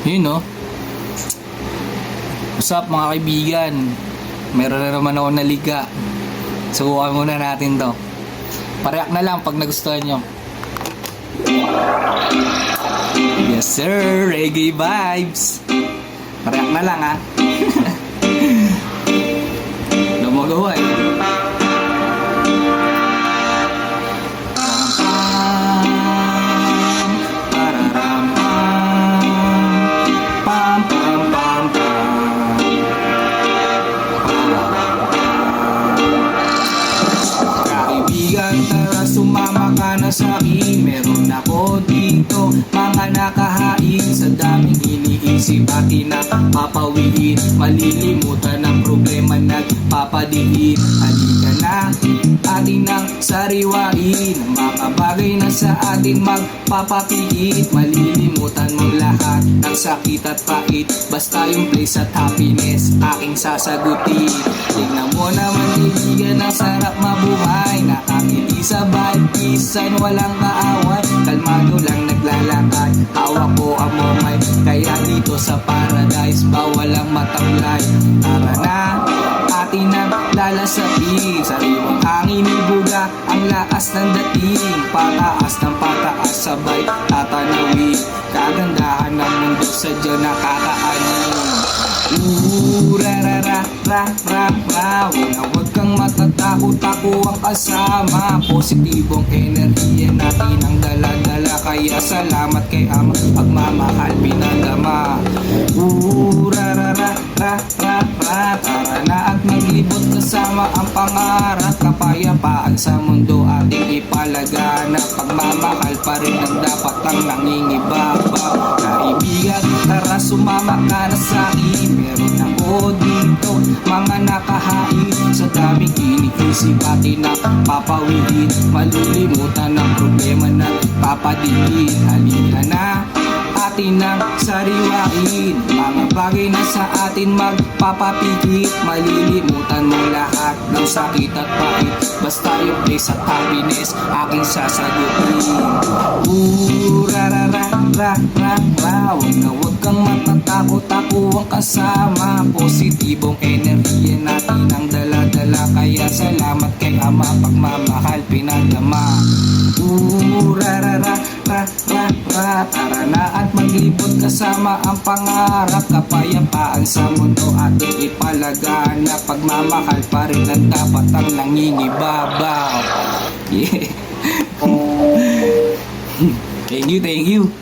Yun no. What's up mga kaibigan? Meron na naman ako naliga. Subukan muna natin to. Pareak na lang pag nagustuhan nyo. Yes sir, reggae vibes. Pareak na lang ha. Lumagawa eh. Tara sumama ka na sa akin. Meron ako dito mga nakahain. Sa daming iniisip atin na papawiin. Malilimutan ang problema nagpapadiin. Halika na atin ang sariwain. Mga bagay na sa atin magpapapiit. Malilimutan mo lahat ng sakit at pait. Basta yung place at happiness aking sasagutin. Tignan mo naman kaibigan, ang sarap mabuhay. Nakangiti sa batisan, walang kaaway. Kalmado lang naglalakad, hawak ko ang momay. Kaya dito sa paradise, bawal ang matamlay. Tara na, atin ang lalasapin. Sariwang hangin ibuga, ang lakas ng dating. Pataas ng pataas, sabay tatanawin. Kagandahan ng mundo, sadya nakakaanin. Ra. Huwag kang matatakot, ako ang kasama. Positibong enerhiya natin ang dala-dala. Kaya salamat kay Ama, pagmamahal pinadama. Ra. Tara na at maglibot kasama ang pangarap. Kapayapaan sa mundo ating ipalaganap. Pagmamahal pa rin ang dapat ang nangingibabaw. Kaibigan, tara sumama ka na sa akin. Meron ako dito mga nakahain. Sa daming iniisip atin na papawiin. Malilimutan ang problema na papadigin. Halika na atin ang sariwain. Mga bagay na sa atin magpapapigit. Malilimutan mo lahat ng sakit at pait. Basta yung place at happiness aking sasagutin. Huwag kang matatakot, ako ang kasama. Positibong enerhiya natin ang dala-dala. Kaya salamat kay Ama, pagmamahal pinadama. Tara na at maglibot kasama ang pangarap. Kapayapaan sa mundo ating ipalaganap. Pagmamahal pa rin ang dapat ang nangingibabaw. Yeah. Thank you.